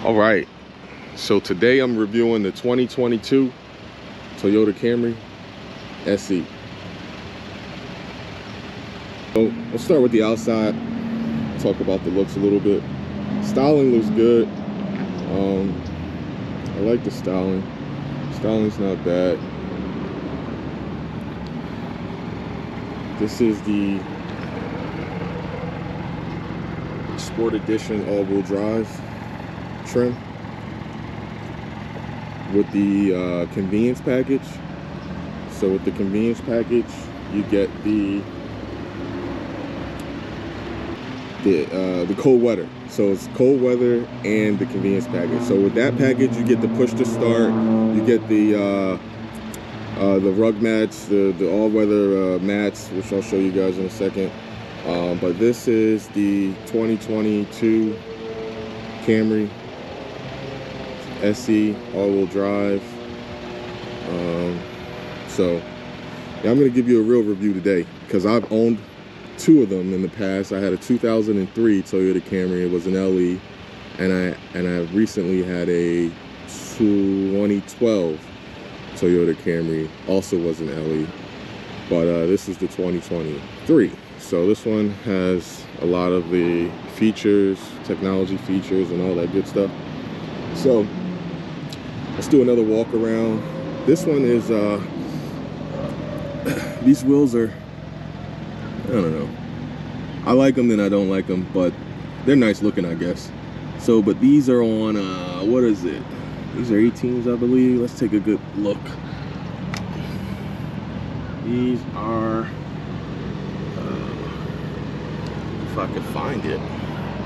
All right, so today I'm reviewing the 2022 Toyota Camry SE. So let's start with the outside, talk about the looks a little bit. Styling looks good. I like the styling. Styling's not bad. This is the Sport Edition all-wheel drive trim with the convenience package. So with the convenience package, you get the cold weather. So it's cold weather and the convenience package. So with that package, you get the push to start, you get the rug mats, the all-weather mats, which I'll show you guys in a second. But this is the 2022 Camry SE all-wheel drive. So yeah, I'm gonna give you a real review today because I've owned two of them in the past. I had a 2003 Toyota Camry. It was an LE, and I recently had a 2012 Toyota Camry, also was an LE, but this is the 2023. So this one has a lot of the features, technology features, and all that good stuff. So let's do another walk around. This one is these wheels are, I don't know, I like them and I don't like them, but they're nice looking, I guess. So but these are on what is it, these are 18s, I believe. Let's take a good look. These are if I could find it,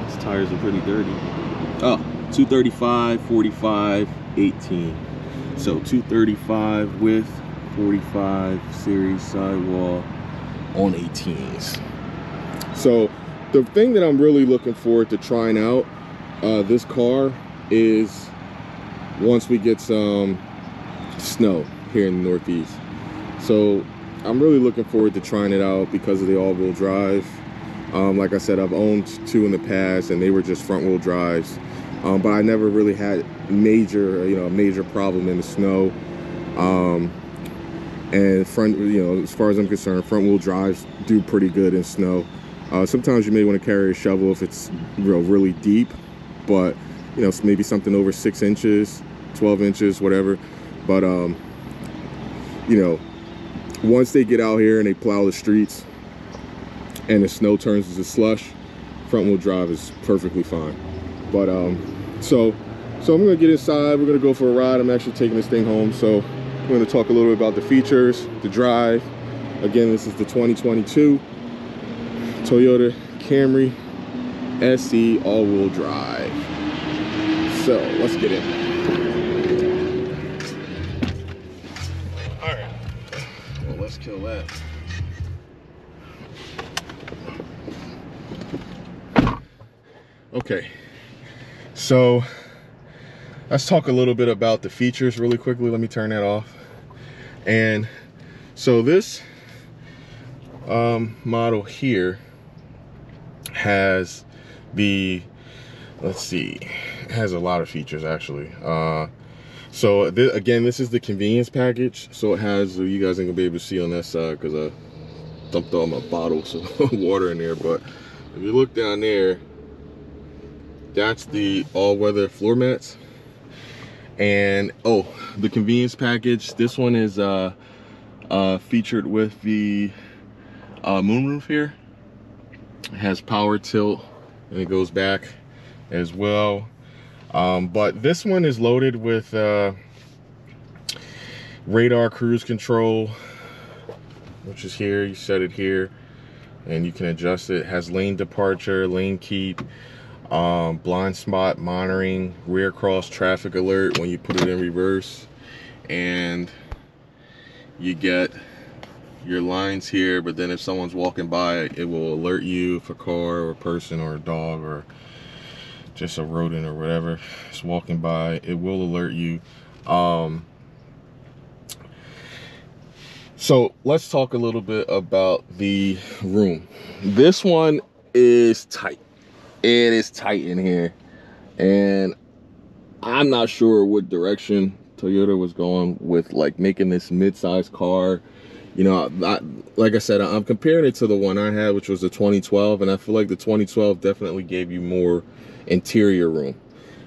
these tires are pretty dirty. Oh, 235, 45, 18. So 235 with 45 series sidewall on 18s. So the thing that I'm really looking forward to trying out this car is once we get some snow here in the Northeast. So I'm really looking forward to trying it out because of the all-wheel drive. Like I said, I've owned two in the past and they were just front-wheel drives. But I never really had major problem in the snow. And as far as I'm concerned, front-wheel drives do pretty good in snow. Sometimes you may want to carry a shovel if it's really deep, but maybe something over 6 inches, 12 inches, whatever. But once they get out here and they plow the streets and the snow turns into slush, front-wheel drive is perfectly fine. But so I'm gonna get inside. We're gonna go for a ride. I'm actually taking this thing home, so I'm gonna talk a little bit about the features, the drive. Again, this is the 2022 Toyota Camry SE all-wheel drive. So let's get in. All right. Well, let's kill that. Okay. So let's talk a little bit about the features really quickly. Let me turn that off. And so this model here has the, let's see, it has a lot of features actually. So again, this is the convenience package. So it has, you guys ain't gonna be able to see on that side because I dumped all my bottles of water in there. But if you look down there, that's the all-weather floor mats. And oh, the convenience package, this one is featured with the moonroof here. It has power tilt and it goes back as well. But this one is loaded with radar cruise control, which is here. You set it here and you can adjust it. It has lane departure, lane keep, blind spot monitoring, rear cross traffic alert when you put it in reverse, and you get your lines here, but then if someone's walking by, it will alert you if a car or a person or a dog or just a rodent or whatever is walking by, it will alert you. So let's talk a little bit about the room. This one is tight. It is tight in here, and I'm not sure what direction Toyota was going with, like, making this mid-size car. You know, like I said, I'm comparing it to the one I had, which was the 2012, and I feel like the 2012 definitely gave you more interior room.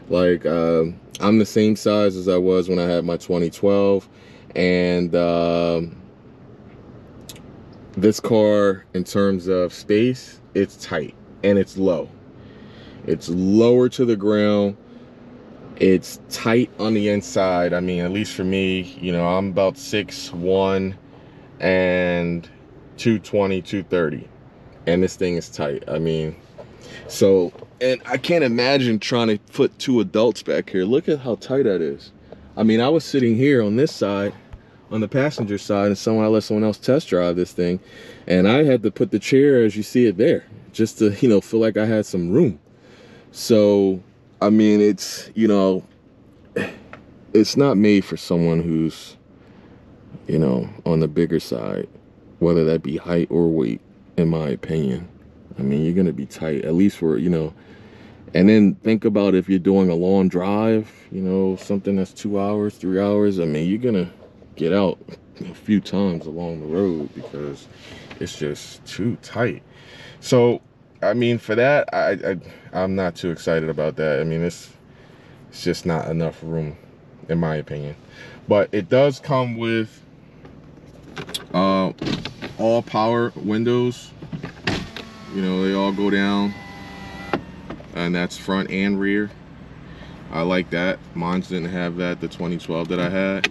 Like, I'm the same size as I was when I had my 2012, and this car, in terms of space, it's tight and it's low. It's lower to the ground. It's tight on the inside. I mean, at least for me, you know, I'm about 6'1" and 220, 230, and this thing is tight. I mean, so, and I can't imagine trying to put two adults back here. Look at how tight that is. I mean, I was sitting here on this side, on the passenger side, and I let someone else test drive this thing, and I had to put the chair as you see it there, just to, you know, feel like I had some room. So, I mean, it's, you know, it's not made for someone who's, you know, on the bigger side, whether that be height or weight, in my opinion. I mean, you're gonna be tight, at least for, you know. And then think about if you're doing a long drive, you know, something that's 2 hours, 3 hours. I mean, you're gonna get out a few times along the road because it's just too tight. So, I mean, for that, I'm not too excited about that. I mean, it's just not enough room, in my opinion. But it does come with all power windows. You know, they all go down, and that's front and rear. I like that. Mine didn't have that, the 2012 that I had.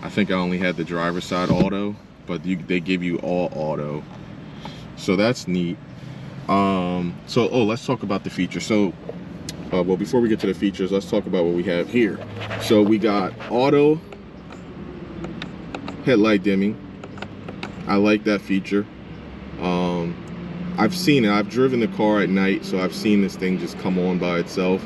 I think I only had the driver's side auto, but they give you all auto, so that's neat. Let's talk about the features. So well, before we get to the features, let's talk about what we have here. So we got auto headlight dimming. I like that feature. I've seen it. I've driven the car at night, so I've seen this thing just come on by itself.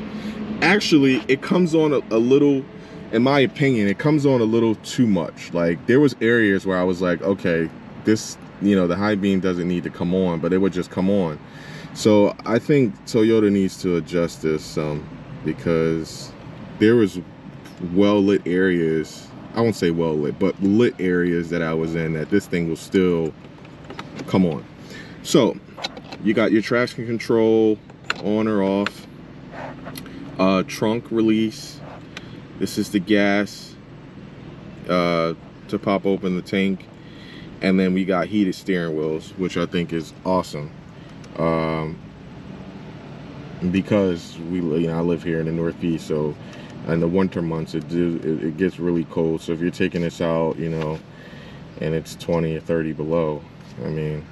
Actually, it comes on a little, in my opinion, it comes on a little too much. Like, there was areas where I was like, okay, this, you know, the high beam doesn't need to come on, but it would just come on. So I think Toyota needs to adjust this because there was well-lit areas, I won't say well-lit, but lit areas that I was in that this thing will still come on. So you got your traction control on or off, trunk release. This is the gas to pop open the tank, and then we got heated steering wheels, which I think is awesome. Because I live here in the Northeast, so in the winter months it gets really cold. So if you're taking this out, you know, and it's 20 or 30 below, I mean,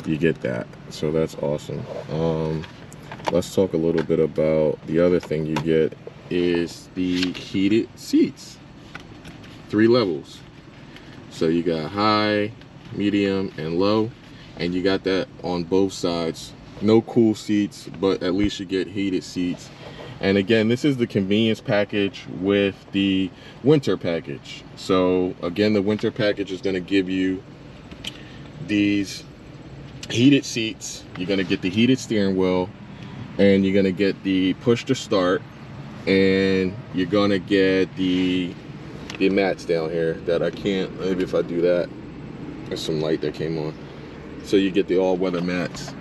you get that. So that's awesome. Let's talk a little bit about the other thing you get is the heated seats. 3 levels. So you got high, medium, and low, and you got that on both sides. No cool seats, but at least you get heated seats. And again, this is the convenience package with the winter package. So again, the winter package is going to give you these heated seats. You're going to get the heated steering wheel, and you're going to get the push to start, and you're going to get the mats down here that I can't, maybe if I do that, there's some light that came on. So you get the all-weather mats.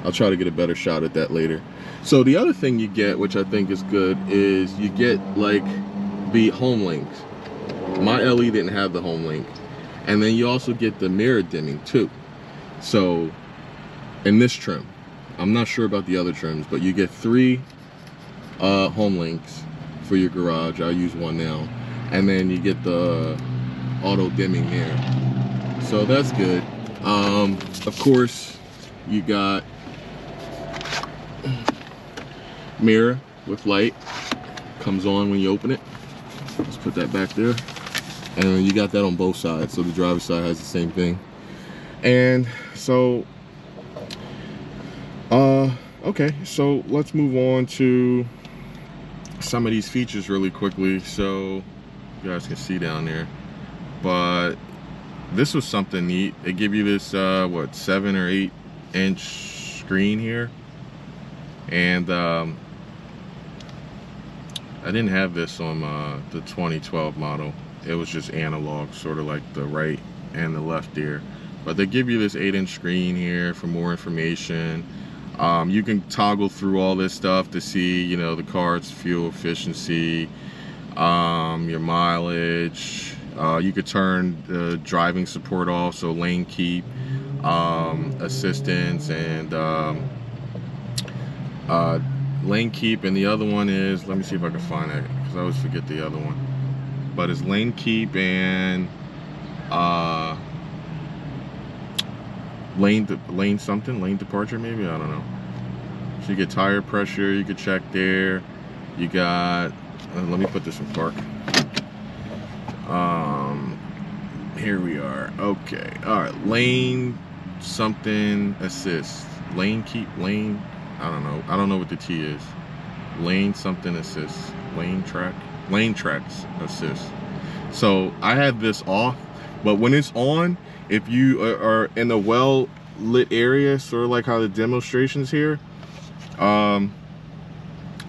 I'll try to get a better shot at that later. So the other thing you get, which I think is good, is you get like the home links. My LE didn't have the home link. And then you also get the mirror dimming too. So in this trim, I'm not sure about the other trims, but you get 3 home links for your garage. I use one now. And then you get the auto dimming mirror. So that's good. Of course, you got mirror with light, comes on when you open it. Let's put that back there. And you got that on both sides, so the driver's side has the same thing. And so okay, so let's move on to some of these features really quickly, so you guys can see down there. But this was something neat. They give you this what, 7 or 8 inch screen here, and I didn't have this on the 2012 model. It was just analog, sort of like the right and the left ear. But they give you this 8-inch screen here for more information. You can toggle through all this stuff to see, you know, the car's fuel efficiency, your mileage. You could turn the driving support off, so lane keep, assistance, and lane keep. And the other one is, let me see if I can find it, because I always forget the other one. But it's lane keep and lane departure, maybe, I don't know. So you get tire pressure, you could check there. You got, let me put this in park. Here we are. Okay, all right, lane something assist, lane keep, lane, I don't know what the T is. Lane something assist, lane tracks assist. So I have this off, but when it's on, if you are in a well lit area, sort of like how the demonstrations here,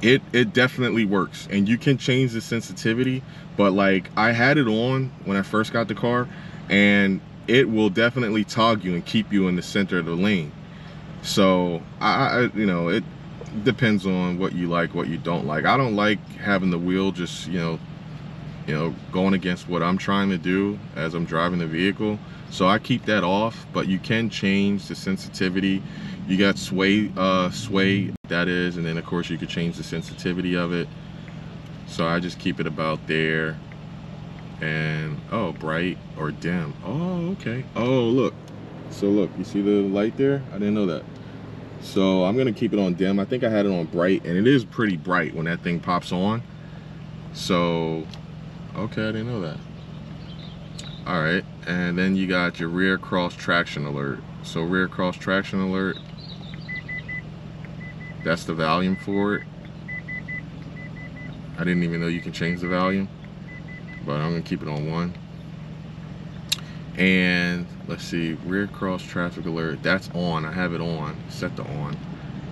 it definitely works, and you can change the sensitivity. But like, I had it on when I first got the car, and it will definitely tog you and keep you in the center of the lane. So I you know, it depends on what you like, what you don't like. I don't like having the wheel just, you know, going against what I'm trying to do as I'm driving the vehicle. So I keep that off, but you can change the sensitivity. You got sway, that is, and then of course you could change the sensitivity of it. So I just keep it about there. And oh, bright or dim. Oh, okay. Oh, look. So look, you see the light there? I didn't know that. So I'm gonna keep it on dim. I think I had it on bright, and it is pretty bright when that thing pops on. So, okay, I didn't know that. All right, and then you got your rear cross traction alert. So rear cross traction alert, that's the volume for it. I didn't even know you can change the volume, but I'm gonna keep it on 1. And let's see, rear cross traffic alert, that's on. I have it on, set to on.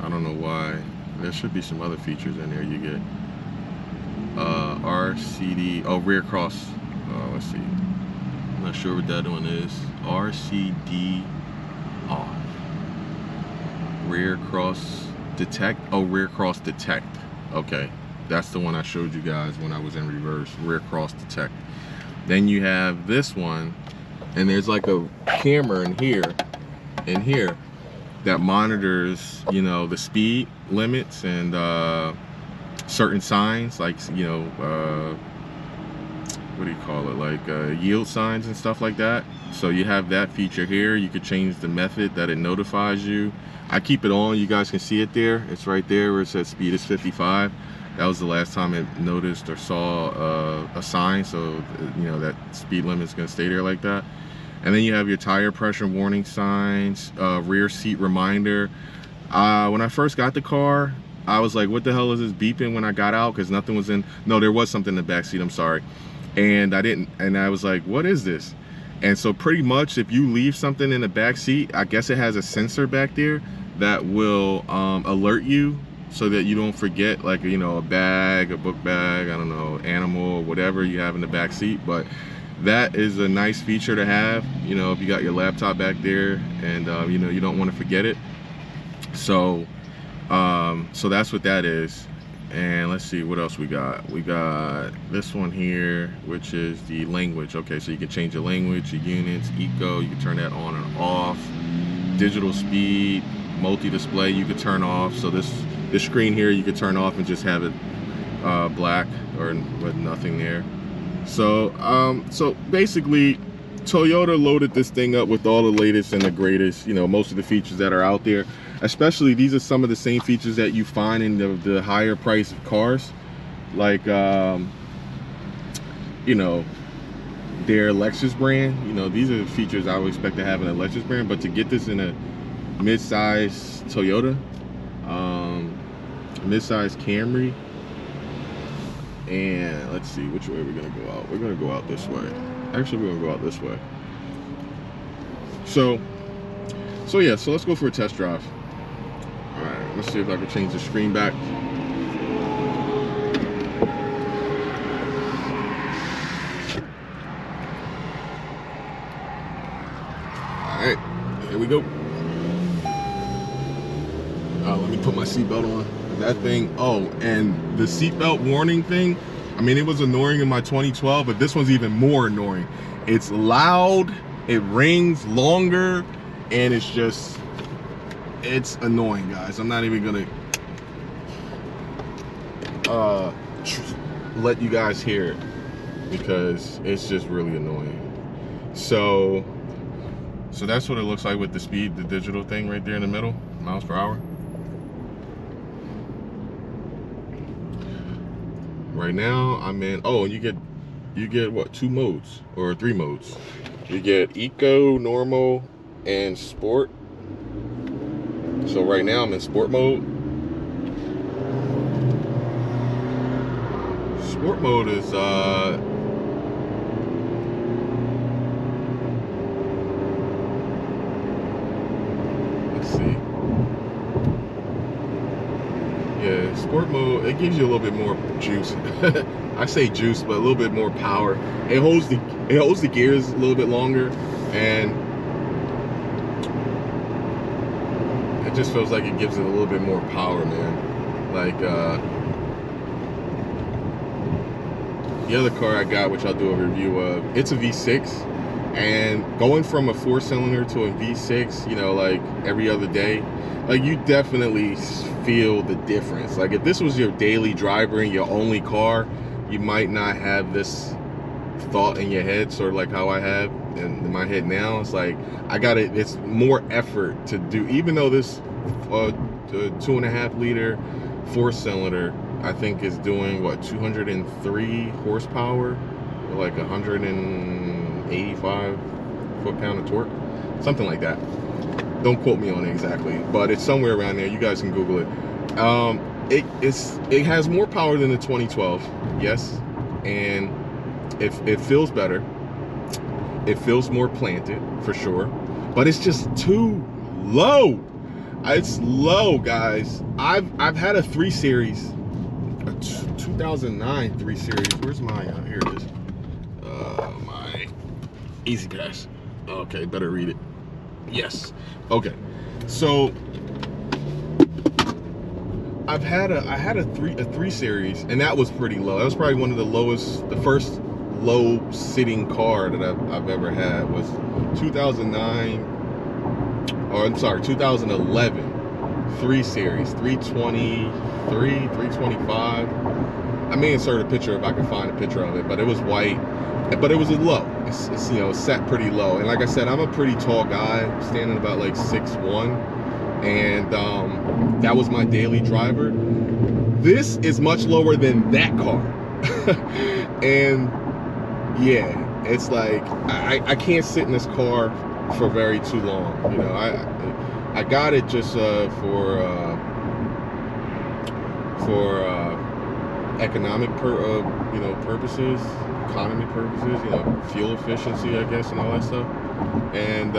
I don't know why. There should be some other features in there you get. RCD, oh, rear cross, let's see. I'm not sure what that one is. RCD off. Rear cross detect, oh, rear cross detect. Okay, that's the one I showed you guys when I was in reverse, rear cross detect. Then you have this one, and there's like a camera in here that monitors, you know, the speed limits and certain signs, like, you know, what do you call it, like yield signs and stuff like that. So you have that feature here. You could change the method that it notifies you. I keep it on. You guys can see it there. It's right there where it says speed is 55. That was the last time I noticed or saw a sign, so you know that speed limit is going to stay there like that. And then you have your tire pressure warning signs, rear seat reminder. When I first got the car, I was like, what the hell is this beeping when I got out? Because nothing was in, no, there was something in the back seat, I'm sorry. And I was like, what is this? And so pretty much if you leave something in the back seat, I guess it has a sensor back there that will alert you so that you don't forget, like, you know, a bag, a book bag, I don't know, animal or whatever you have in the back seat. But that is a nice feature to have, you know, if you got your laptop back there and you know, you don't want to forget it. So so that's what that is. And let's see what else we got. We got this one here, which is the language. Okay, so you can change the language, your units, eco, you can turn that on and off. Digital speed, multi-display, you could turn off. So this screen here, you could turn off and just have it black or with nothing there. So so basically, Toyota loaded this thing up with all the latest and the greatest, you know, most of the features that are out there. Especially, these are some of the same features that you find in the higher price cars, like you know, their Lexus brand. You know, these are the features I would expect to have in a Lexus brand, but to get this in a mid-size Toyota, mid-size Camry, and let's see which way we're gonna go out. We're gonna go out this way. Actually, we're gonna go out this way. So yeah, so let's go for a test drive. All right, let's see if I can change the screen back. go. Let me put my seatbelt on. That thing, oh, and the seatbelt warning thing, I mean, it was annoying in my 2012, but this one's even more annoying. It's loud, it rings longer, and it's just, it's annoying, guys. I'm not even gonna let you guys hear it because it's just really annoying. So that's what it looks like with the speed, the digital thing right there in the middle, miles per hour. Right now I'm in, oh, and you get what, 2 modes or 3 modes. You get eco, normal, and sport. So right now I'm in sport mode. Sport mode is let's see. Yeah, sport mode, it gives you a little bit more juice. I say juice, but a little bit more power. It holds the gears a little bit longer, and it just feels like it gives it a little bit more power, man. Like the other car I got, which I'll do a review of, it's a V6, and going from a 4-cylinder to a V6, you know, like every other day, like you definitely feel the difference. Like if this was your daily driver and your only car, you might not have this thought in your head, sort of like how I have in my head now. It's like it's more effort to do, even though this 2.5 liter 4-cylinder I think is doing what, 203 horsepower, like 185 foot-pound of torque, something like that. Don't quote me on it exactly, but it's somewhere around there. You guys can Google it. It has more power than the 2012, yes, and it feels better. It feels more planted for sure, but it's just too low. It's low, guys. I've had a 3 Series, a 2009 3 Series. Where's my here it is. My Easy Pass. Okay, better read it. Yes. Okay. So I had a 3 Series, and that was pretty low. That was probably one of the lowest, the first low sitting car that I've ever had was 2009, or I'm sorry, 2011 3 Series, 323, 325. I may insert a picture if I can find a picture of it, but it was white, but it was a low. It's you know, set pretty low. And like I said, I'm a pretty tall guy, standing about like 6'1", and that was my daily driver. This is much lower than that car. And yeah, it's like I can't sit in this car for very too long. You know, I got it just for economic purposes, economy purposes, you know, fuel efficiency, I guess, and all that stuff. And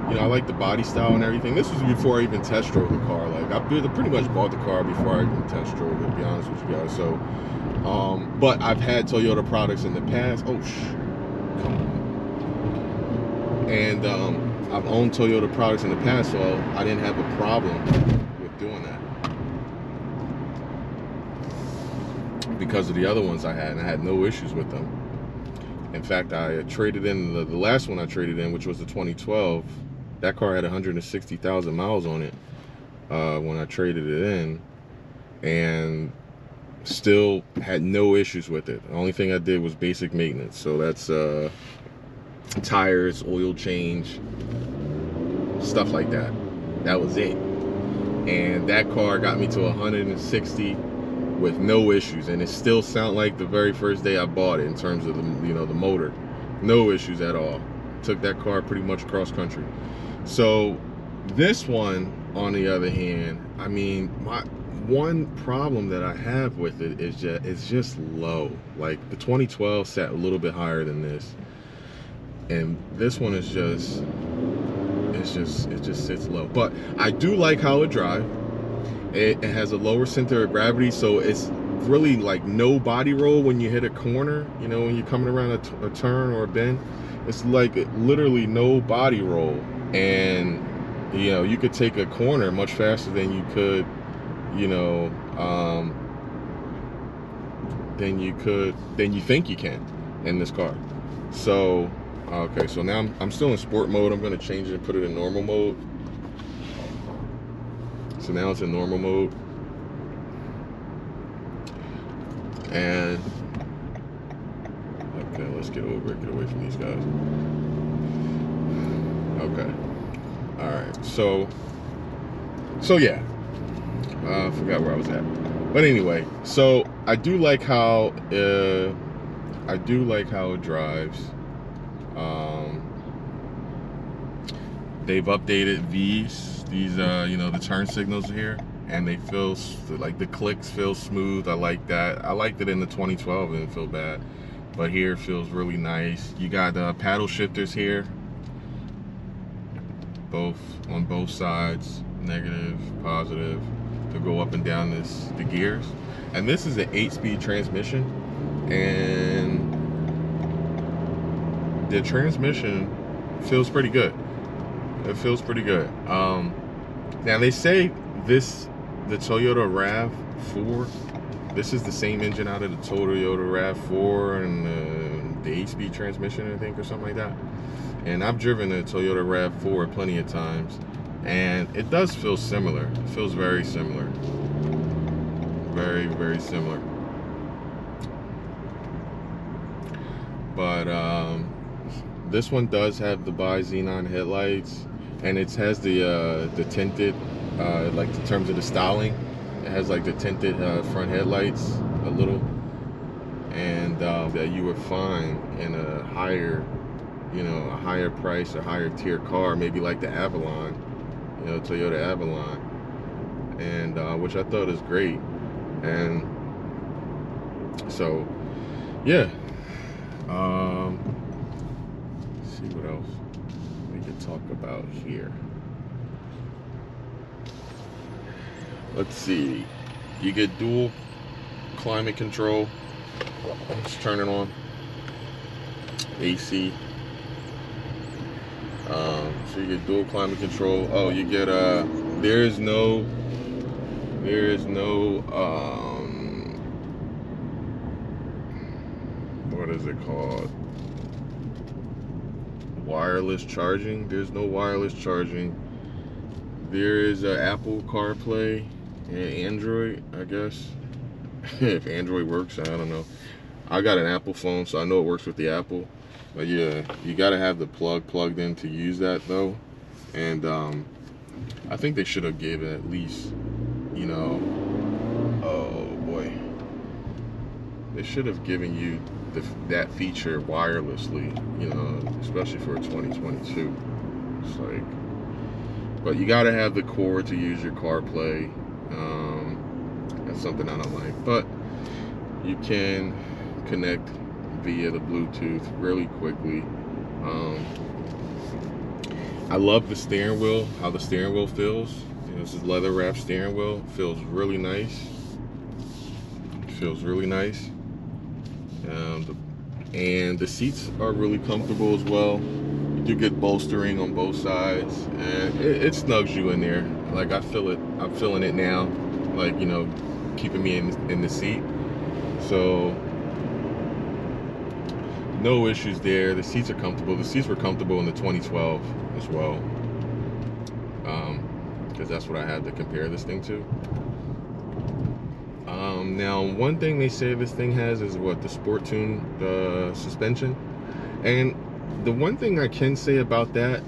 you know, I like the body style and everything. This was before I even test drove the car. Like, I pretty much bought the car before I even test drove it, to be honest with you guys. So but I've had Toyota products in the past. Oh come on. And I've owned Toyota products in the past, so I didn't have a problem with doing that because of the other ones I had, and I had no issues with them. In fact, I traded in the last one I traded in, which was the 2012. That car had 160,000 miles on it when I traded it in, and still had no issues with it. The only thing I did was basic maintenance. So that's tires, oil change, stuff like that. That was it. And that car got me to 160 with no issues, and it still sounded like the very first day I bought it in terms of the, you know, the motor. No issues at all. Took that car pretty much cross country. So this one, on the other hand, I mean, my one problem that I have with it is it's just low. Like the 2012 sat a little bit higher than this, and this one is just it just sits low. But I do like how it drives. It has a lower center of gravity, so it's really like no body roll when you hit a corner, you know, when you're coming around a turn or a bend. it's like literally no body roll, and you know, you could take a corner much faster than you could, you know, than you think you can in this car. So okay, so now I'm still in sport mode. I'm going to change it and put it in normal mode. So now it's in normal mode, and okay, let's get over it, get away from these guys. Okay, all right, so yeah, I forgot where I was at, but anyway, so I do like how it drives. They've updated these you know, the turn signals here, and they feel like the clicks feel smooth. I like that. I liked it in the 2012, it didn't feel bad, but here it feels really nice. You got paddle shifters here, on both sides, negative, positive, to go up and down the gears. And this is an 8-speed transmission, and the transmission feels pretty good. It feels pretty good. Now they say the Toyota RAV4, this is the same engine out of the Toyota RAV4 and the 8-speed transmission, I think, or something like that. And I've driven a Toyota RAV4 plenty of times, and it does feel similar. It feels very similar. Very, very similar. But this one does have the bi-xenon headlights, and it has the tinted, like in terms of the styling, it has like the tinted front headlights a little, and that you would find in a higher, you know, a higher price or higher tier car, maybe like the Avalon, you know, Toyota Avalon, and which I thought is great. And so yeah, let's see what else we could talk about here. Let's see, you get dual climate control. Let's turn it on. AC. So you get dual climate control. Oh, you get there is no what is it called, wireless charging. There's no wireless charging. There is Apple CarPlay and Android, I guess. If Android works, I don't know. I got an Apple phone, so I know it works with the Apple. But yeah, you gotta have the plugged in to use that though. And I think they should have given at least, you know, oh boy, they should have given you that feature wirelessly, you know, especially for 2022. It's like, but you gotta have the cord to use your CarPlay. That's something I don't like, but you can connect via the Bluetooth really quickly. I love the steering wheel, how the steering wheel feels. You know, this is leather wrapped steering wheel. It feels really nice. It feels really nice. And the seats are really comfortable as well. You do get bolstering on both sides, and it snugs you in there. Like, I feel it. I'm feeling it now. Like, you know, keeping me in the seat. So no issues there. The seats are comfortable. The seats were comfortable in the 2012 as well, because that's what I had to compare this thing to. Now, one thing they say this thing has is what, the Sport Tune suspension. And the one thing I can say about that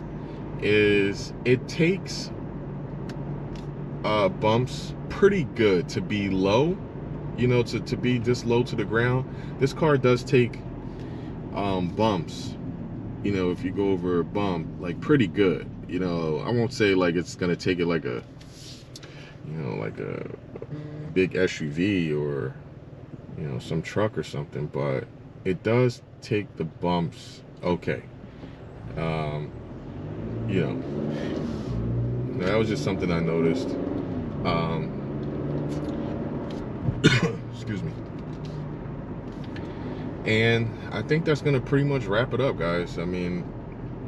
is it takes bumps pretty good to be low, you know, to be this low to the ground. This car does take bumps, you know, if you go over a bump, like, pretty good. You know, I won't say like it's gonna take it like a, you know, like a big SUV or, you know, some truck or something, but it does take the bumps okay. You know, that was just something I noticed. Excuse me. And I think that's gonna pretty much wrap it up, guys. I mean,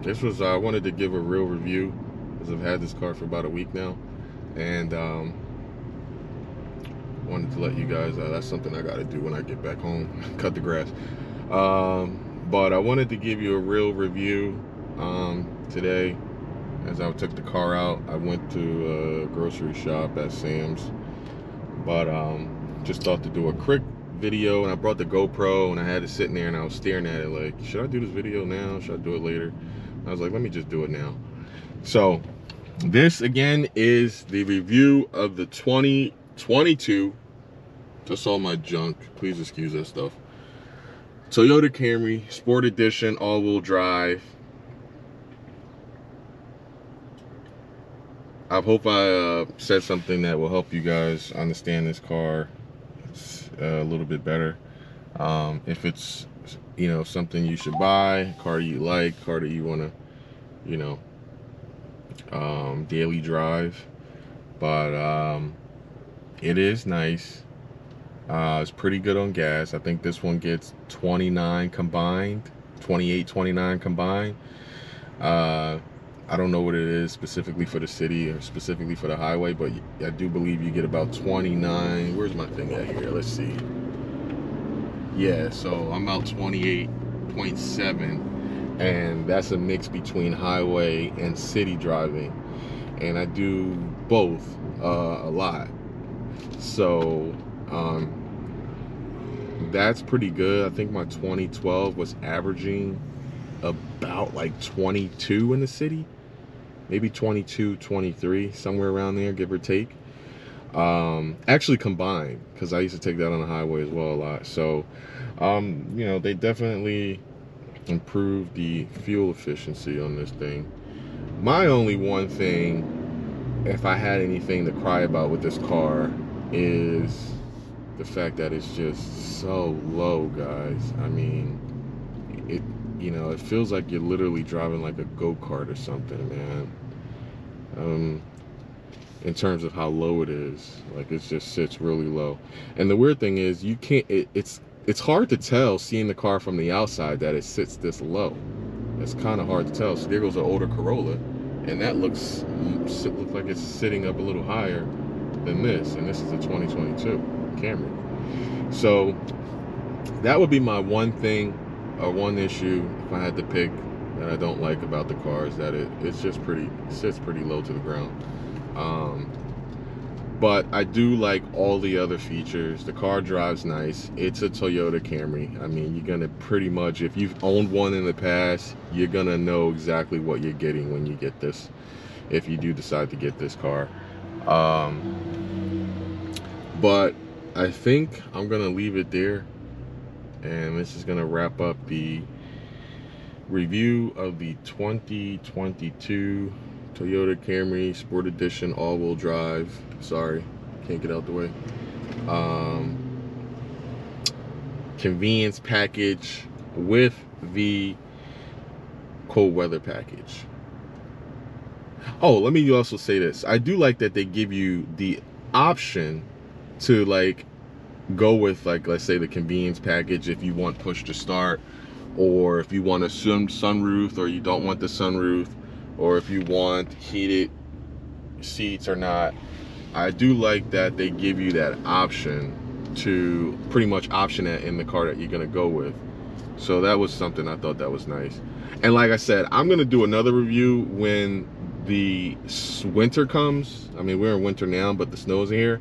this was, I wanted to give a real review because I've had this car for about a week now, and wanted to let you guys, that's something I got to do when I get back home, cut the grass. But I wanted to give you a real review today. As I took the car out, I went to a grocery shop at Sam's, but just thought to do a quick video, and I brought the GoPro and I had it sitting there and I was staring at it like, should I do this video now? Should I do it later? I was like, let me just do it now. So this again is the review of the 2022, just all my junk, please excuse that stuff, Toyota Camry Sport Edition all-wheel drive. I hope I said something that will help you guys understand this car a little bit better. If it's, you know, something you should buy, car you like, car that you want to, you know, daily drive. But it is nice. It's pretty good on gas. I think this one gets 29 combined, 28, 29 combined. I don't know what it is specifically for the city or specifically for the highway, but I do believe you get about 29. Where's my thing at here? Let's see. Yeah, so I'm about 28.7, and that's a mix between highway and city driving, and I do both a lot. So that's pretty good. I think my 2012 was averaging about like 22 in the city, maybe 22, 23, somewhere around there, give or take. Actually combined, because I used to take that on the highway as well a lot. So you know, they definitely improved the fuel efficiency on this thing. My only one thing, if I had anything to cry about with this car, is the fact that it's just so low, guys. I mean, it, you know, it feels like you're literally driving like a go-kart or something, man. In terms of how low it is, like it just sits really low. And the weird thing is, you can't, it's hard to tell seeing the car from the outside that it sits this low. It's kind of hard to tell. So there goes an older Corolla, and that looks like it's sitting up a little higher than this, and this is a 2022 Camry. So that would be my one thing, or one issue, if I had to pick, that I don't like about the car, is that it's just sits pretty low to the ground. But I do like all the other features. The car drives nice. It's a Toyota Camry. I mean, you're gonna pretty much, if you've owned one in the past, you're gonna know exactly what you're getting when you get this, if you do decide to get this car. But I think I'm gonna leave it there, and this is gonna wrap up the review of the 2022 Toyota Camry Sport Edition all-wheel drive. Sorry, can't get out the way. Convenience package with the cold weather package. Oh, let me also say this. I do like that they give you the option to like go with, like, let's say the convenience package if you want push to start, or if you want a sunroof or you don't want the sunroof, or if you want heated seats or not. I do like that they give you that option to pretty much option that in the car that you're gonna go with. So that was something I thought that was nice. And like I said, I'm gonna do another review when the winter comes. I mean, we're in winter now, but the snow's here.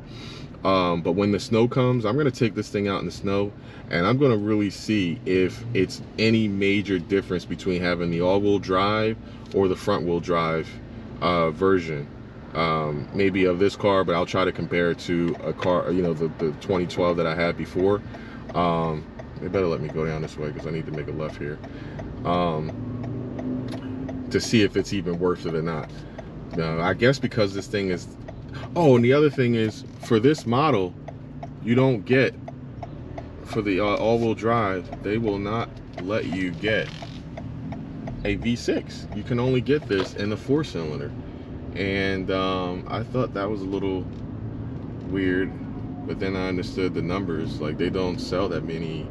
But when the snow comes, I'm gonna take this thing out in the snow, and I'm gonna really see if it's any major difference between having the all-wheel drive or the front-wheel drive version, maybe of this car. But I'll try to compare it to a car, you know, the 2012 that I had before. They better let me go down this way because I need to make a left here, to see if it's even worth it or not. I guess because this thing is, oh, and the other thing is, for this model, you don't get, for the all-wheel drive, they will not let you get a V6. You can only get this in a 4-cylinder. And I thought that was a little weird, but then I understood the numbers. Like, they don't sell that many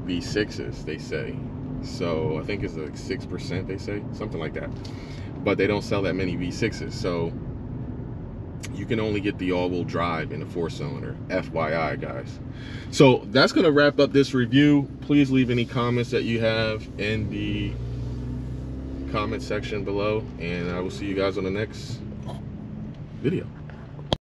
V6s, they say. So I think it's like 6%, they say, something like that. But they don't sell that many V6s, so you can only get the all-wheel drive in a 4-cylinder, FYI, guys. So that's gonna wrap up this review. Please leave any comments that you have in the comment section below, and I will see you guys on the next video.